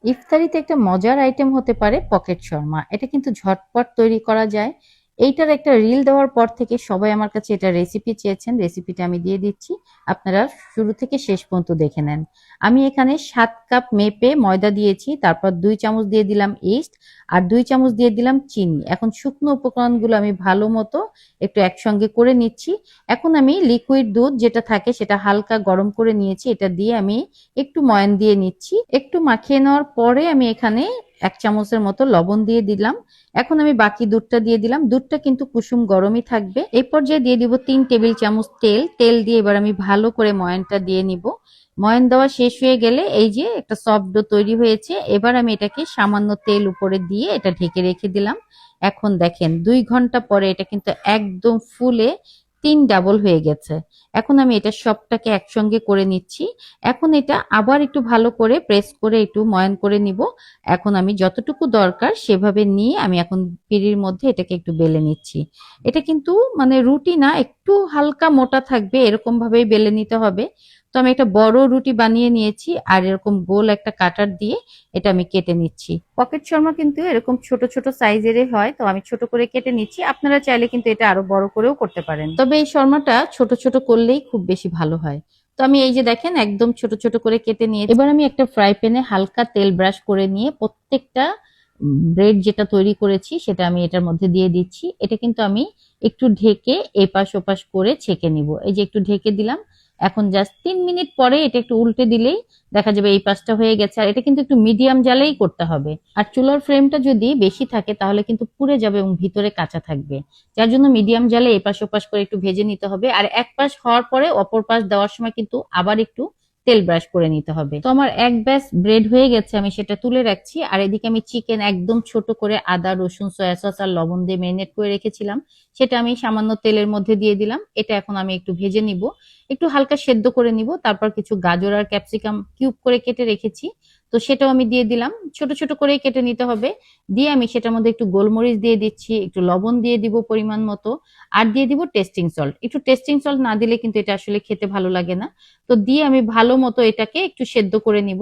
ইফতারিতে একটা মজার আইটেম হতে পারে পকেট শর্মা। এটা কিন্তু ঝটপট তৈরি করা যায়। এইটার একটা রিল দেওয়ার পর থেকে সবাই আমার কাছে এটা রেসিপি চেয়েছেন। রেসিপিটা আমি দিয়ে দিচ্ছি। আপনারা শুরু থেকে শেষ পর্যন্ত দেখে নেন। আমি এখানে ৭ কাপ মেপে ময়দা দিয়েছি। তারপর ২ চামচ দিয়ে দিলাম ইস্ট আর ২ চামচ দিয়ে দিলাম চিনি। এখন শুকনো উপকরণগুলো আমি ভালো মতো একটু একসঙ্গে করে নিচ্ছি। এখন আমি লিকুইড দুধ যেটা থাকে সেটা হালকা গরম করে নিয়েছি। এটা দিয়ে আমি একটু ময়ান দিয়ে নিচ্ছি। একটু মাখিয়ে নেওয়ার পরে আমি এখানে ১ চামচের মতো লবণ দিয়ে দিলাম। এখন আমি বাকি দুধটা দিয়ে দিলাম। দুধটা কিন্তু কুসুম গরমই থাকবে। এই পর্যায়ে দিয়ে দিব ৩ টেবিল চামচ তেল। তেল দিয়ে এবার আমি ভালো করে ময়ানটা দিয়ে নিব। ময়ান দেওয়া শেষ হয়ে গেলে এই যে একটা সফট ডো তৈরি হয়েছে। এবার আমি এটাকে সামান্য তেল উপরে দিয়ে এটা ঢেকে রেখে দিলাম। এখন দেখেন ২ ঘন্টা পরে এটা কিন্তু একদম ফুলে ৩ ডাবল হয়ে গেছে। এখন আমি এটা সবটাকে একসঙ্গে করে নিচ্ছি। এখন এটা আবার একটু ভালো করে প্রেস করে একটু ময়ান করে নিব। এখন আমি যতটুকু দরকার সেভাবে নিয়ে আমি এখন পিঁড়ির মধ্যে এটাকে একটু বেলে নিচ্ছি। এটা কিন্তু মানে রুটি না, একটু হালকা মোটা থাকবে, এরকম ভাবেই বেলে নিতে হবে। তো আমি একটা বড় রুটি বানিয়ে নিয়েছি আর এরকম গোল একটা কাটার দিয়ে এটা আমি কেটে নিচ্ছি। পকেট শর্মা কিন্তু এরকম ছোট ছোট সাইজেরই হয়, তো আমি ছোট করে কেটে নিচ্ছি। আপনারা চাইলে কিন্তু এটা আরো বড় করেও করতে পারেন, তবে এই শর্মাটা ছোট ছোট করলেই খুব বেশি ভালো হয়। তো আমি এই যে দেখেন একদম ছোট ছোট করে কেটে নিয়ে এবার আমি একটা ফ্রাই প্যানে হালকা তেল ব্রাশ করে নিয়ে প্রত্যেকটা ব্রেড যেটা তৈরি করেছি সেটা আমি এটার মধ্যে দিয়ে দিচ্ছি। এটা কিন্তু আমি একটু ঢেকে এপাশ ওপাশ করে ছেঁকে নিব। এই যে একটু ঢেকে দিলাম। এখন জাস্ট ৩ মিনিট পরে এটা একটু উল্টে দিলেই দেখা যাবে এই পাশটা হয়ে গেছে। আর এটা কিন্তু একটু মিডিয়াম জালেই করতে হবে। আর চুলার ফ্লেমটা যদি বেশি থাকে তাহলে কিন্তু পুড়ে যাবে এবং ভিতরে কাঁচা থাকবে। যার জন্য মিডিয়াম জালে এপাশ ওপাশ করে একটু ভেজে নিতে হবে। আর এক পাশ হওয়ার পরে অপর পাশ দেওয়ার সময় কিন্তু আবার একটু তেল ব্রাশ করে নিতে হবে। তো আমার এক ব্যাচ ব্রেড হয়ে গেছে, আমি সেটা তুলে রাখছি। আর এদিকে আমি চিকেন একদম ছোট করে আদা রসুন সয়া সস আর লবণ দিয়ে ম্যারিনেট করে রেখেছিলাম, সেটা আমি সামান্য তেলের মধ্যে দিয়ে দিলাম। এটা এখন আমি একটু ভেজে নিব, একটু হালকা সেদ্ধ করে নিব। তারপর কিছু গাজর আর ক্যাপসিকাম কিউব করে কেটে রেখেছি, তো সেটাও আমি দিয়ে দিলাম। ছোট ছোট করে কেটে নিতে হবে। দিয়ে আমি সেটার মধ্যে একটু গোলমরিচ দিয়ে দিচ্ছি, একটু লবণ দিয়ে দিব পরিমাণ মতো, আর দিয়ে দিব টেস্টিং সল্ট। একটু টেস্টিং সল্ট না দিলে কিন্তু এটা আসলে খেতে ভালো লাগে না। তো দিয়ে আমি ভালো মতো এটাকে একটু সেদ্ধ করে নিব।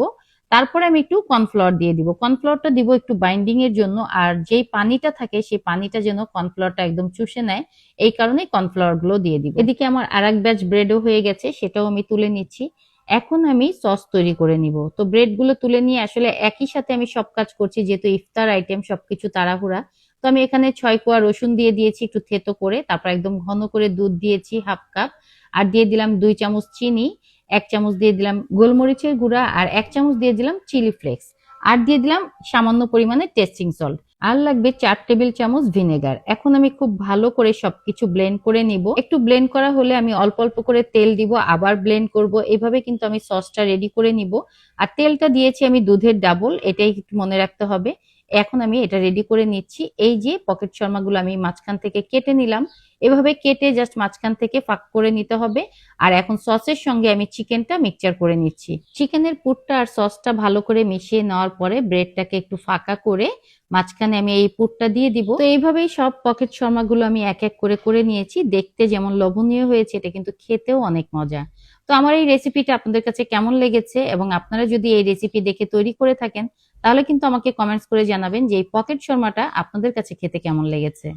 তারপরে আমি একটু কর্নফ্লাওয়ার দিয়ে দিব। কর্নফ্লাওয়ারটা দিব একটু বাইন্ডিং এর জন্য, আর যেই পানিটা থাকে সেই পানিটা যেন কর্নফ্লাওয়ারটা একদম চুষে নেয়, এই কারণে কর্নফ্লাওয়ার গুলো দিয়ে দিব। এদিকে আমার আরেক ব্যাচ ব্রেডও হয়ে গেছে, সেটাও আমি তুলে নিচ্ছি। এখন আমি সস তৈরি করে নিব। তো ব্রেড গুলো তুলে নিয়ে আসলে একই সাথে আমি সব কাজ করছি, যেহেতু ইফতার আইটেম সবকিছু তাড়াহুড়া। তো আমি এখানে ৬ কোয়া রসুন দিয়ে দিয়েছি একটু থেতো করে, তারপর একদম ঘন করে দুধ দিয়েছি 1/2 কাপ, আর দিয়ে দিলাম ২ চামচ চিনি, ১ চামচ দিয়ে দিলাম গোলমরিচের গুঁড়া, আর ১ চামচ দিয়ে দিলাম চিলি ফ্লেক্স, আর দিয়ে দিলাম সামান্য পরিমাণে টেস্টিং সল্ট, আর লাগবে ৪ টেবিল চামচ ভিনেগার। এখন আমি খুব ভালো করে সবকিছু ব্লেন্ড করে নিব। একটু ব্লেন্ড করা হলে আমি অল্প অল্প করে তেল দিব, আবার ব্লেন্ড করব। এভাবে কিন্তু আমি সসটা রেডি করে নিব। আর তেলটা দিয়েছি আমি দুধের ডাবল, এটাই একটু মনে রাখতে হবে। এখন আমি এটা রেডি করে নিচ্ছি। এই যে পকেট শর্মাগুলো আমি মাঝখান থেকে কেটে নিলাম, এভাবে কেটে জাস্ট মাঝখান থেকে ফাঁক করে নিতে হবে। আর এখন সসের সঙ্গে আমি চিকেনটা মিক্সচার করে নিচ্ছি। চিকেনের পুরটা আর সসটা ভালো করে মিশিয়ে নেওয়ার পরে ব্রেডটাকে একটু ফাঁকা করে মাঝখানে আমি এই পুরটা দিয়ে দিব। তো এইভাবেই সব পকেট শর্মাগুলো আমি এক এক করে করে নিয়েছি। দেখতে যেমন লোভনীয় হয়েছে, এটা কিন্তু খেতেও অনেক মজা। তো আমার এই রেসিপিটা আপনাদের কাছে কেমন লেগেছে, এবং আপনারা যদি এই রেসিপি দেখে তৈরি করে থাকেন তাহলে কিন্তু আমাকে কমেন্টস করে জানাবেন যে এই পকেট শর্মাটা আপনাদের কাছে খেতে কেমন লেগেছে।